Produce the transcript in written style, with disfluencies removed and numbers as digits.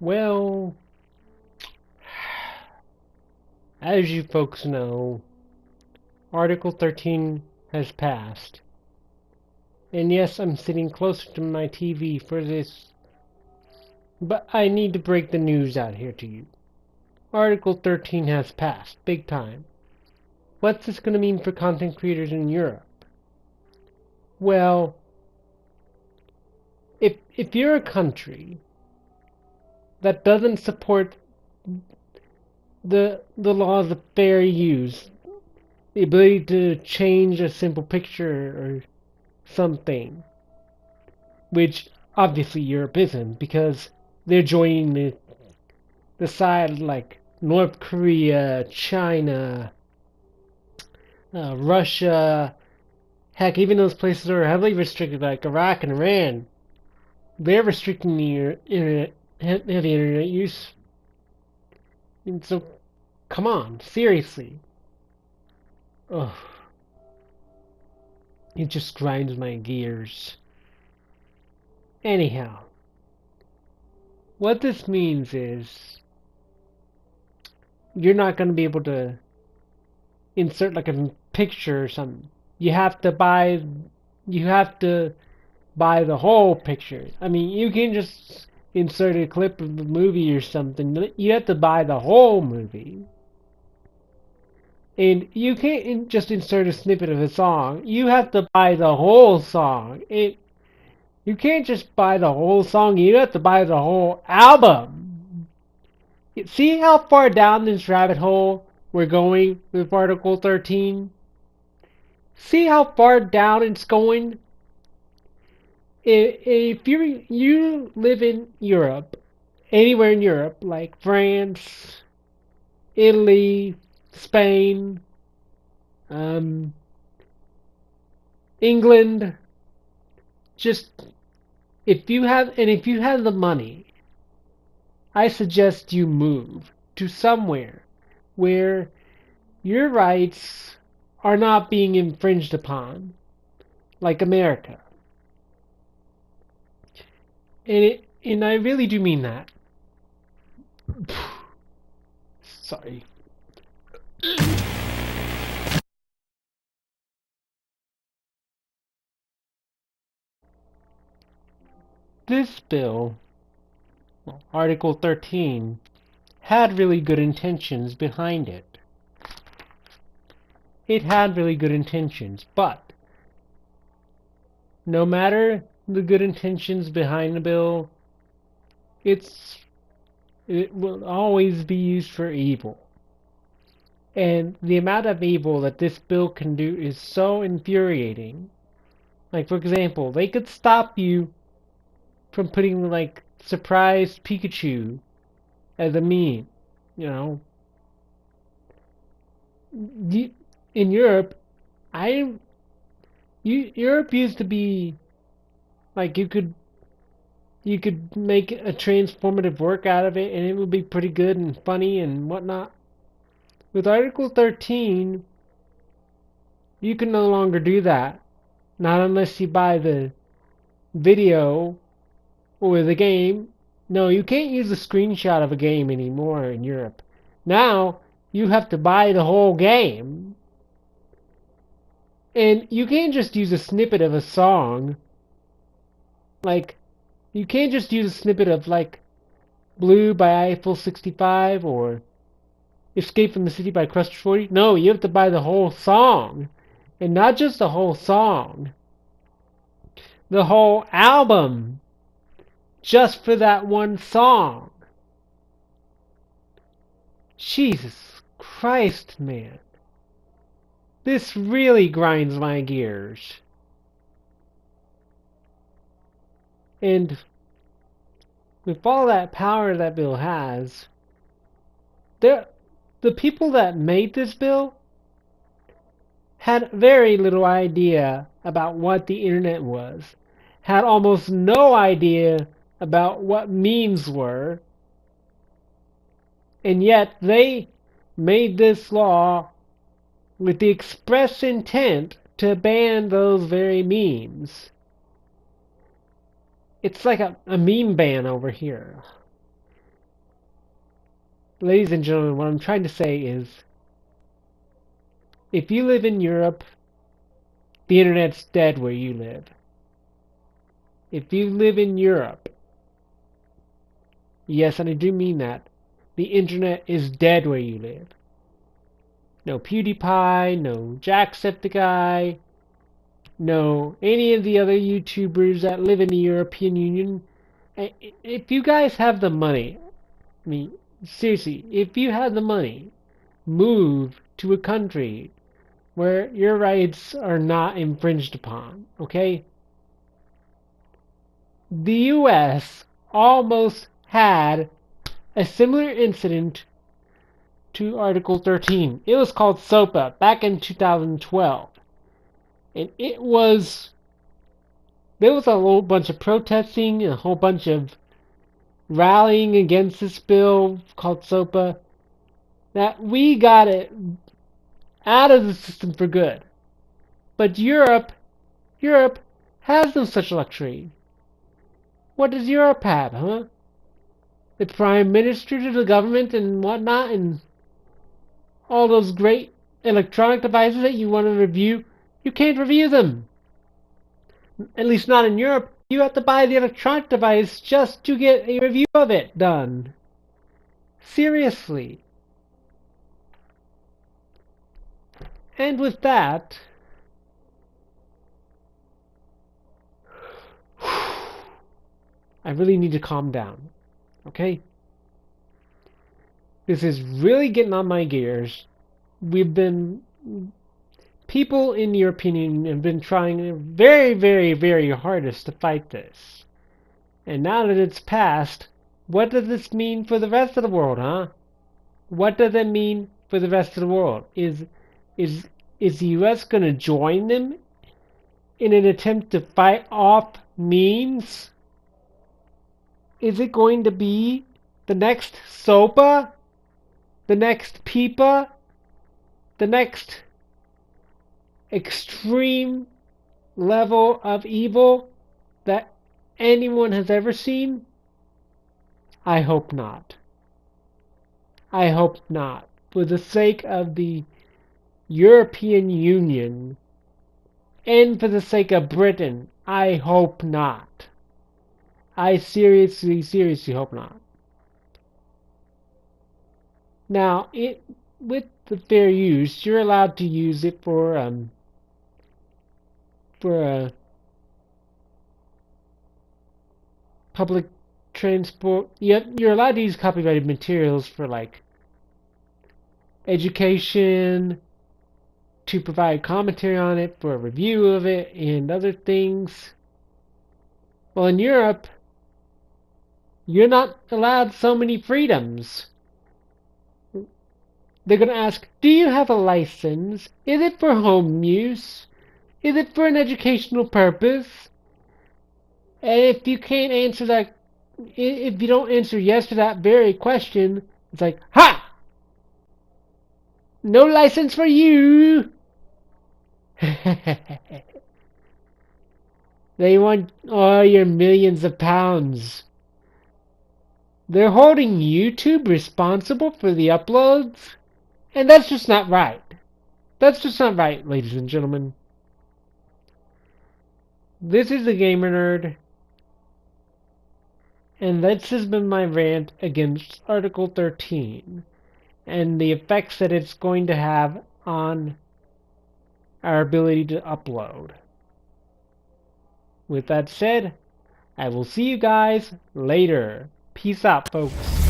Well, as you folks know, Article 13 has passed. And yes, I'm sitting closer to my TV for this, but I need to break the news out here to you. Article 13 has passed, big time. What's this going to mean for content creators in Europe? Well, if you're a country that doesn't support the laws of fair use, the ability to change a simple picture or something, which obviously Europe isn't because they're joining the side like North Korea, China, Russia, heck, even those places that are heavily restricted like Iraq and Iran, they're restricting the internet, heavy internet use. And so, come on, seriously. Ugh, it just grinds my gears. Anyhow, what this means is you're not going to be able to insert like a picture or something. You have to buy the whole picture. I mean, you can just insert a clip of the movie or something. You have to buy the whole movie. And you can't just insert a snippet of a song. You have to buy the whole song. You can't just buy the whole song. You have to buy the whole album. See how far down this rabbit hole we're going with Article 13? See how far down it's going? If you live in Europe, anywhere in Europe, like France, Italy, Spain, England, just if you have the money, I suggest you move to somewhere where your rights are not being infringed upon, like America. And I really do mean that. Sorry. This bill, well, Article 13, had really good intentions behind it. It had really good intentions, but no matter the good intentions behind the bill, it will always be used for evil. And the amount of evil that this bill can do is so infuriating. Like, for example, they could stop you from putting, like, surprise Pikachu as a meme, you know? In Europe, Europe used to be, like, you could make a transformative work out of it, and it would be pretty good and funny and whatnot. With Article 13, you can no longer do that. Not unless you buy the video or the game. No, you can't use a screenshot of a game anymore in Europe. Now, you have to buy the whole game. And you can't just use a snippet of a song. Like, you can't just use a snippet of, like, Blue by Eiffel 65 or Escape from the City by Cluster 40. No, you have to buy the whole song. And not just the whole song. The whole album. Just for that one song. Jesus Christ, man. This really grinds my gears. And with all that power that bill has, the people that made this bill had very little idea about what the internet was, had almost no idea about what memes were, and yet they made this law with the express intent to ban those very memes. It's like a meme ban over here. ladies and gentlemen, what I'm trying to say is, if you live in Europe, the internet's dead where you live. If you live in Europe, yes, and I do mean that, the internet is dead where you live. No PewDiePie, no Jacksepticeye, no any of the other YouTubers that live in the European Union. If you guys have the money, I mean, seriously, if you have the money, move to a country where your rights are not infringed upon, okay? The US almost had a similar incident to Article 13. It was called SOPA back in 2012. And there was a whole bunch of protesting and a whole bunch of rallying against this bill called SOPA, that we got it out of the system for good. But Europe has no such luxury. What does Europe have, huh? The prime minister to the government and whatnot, and all those great electronic devices that you want to review, you can't review them. At least not in Europe. You have to buy the electronic device just to get a review of it done. Seriously. And with that, I really need to calm down. Okay? This is really getting on my gears. People in the European Union have been trying their very, very, very hardest to fight this. And now that it's passed, what does this mean for the rest of the world, huh? What does it mean for the rest of the world? Is the US going to join them in an attempt to fight off memes? Is it going to be the next SOPA? The next PIPA? The next extreme level of evil that anyone has ever seen? I hope not. I hope not. For the sake of the European Union and for the sake of Britain, I hope not. I seriously, seriously hope not. Now, with the fair use, you're allowed to use it for public transport. You're allowed to use copyrighted materials for like education, to provide commentary on it, for a review of it, and other things. Well, in Europe, you're not allowed so many freedoms. They're going to ask, do you have a license? Is it for home use? Is it for an educational purpose? And if you can't answer that, if you don't answer yes to that very question, it's like, ha! No license for you! They want all your millions of pounds. They're holding YouTube responsible for the uploads? And that's just not right. That's just not right, ladies and gentlemen. This is the Gamer Nerd, and this has been my rant against Article 13 and the effects that it's going to have on our ability to upload. With that said, I will see you guys later. Peace out, folks.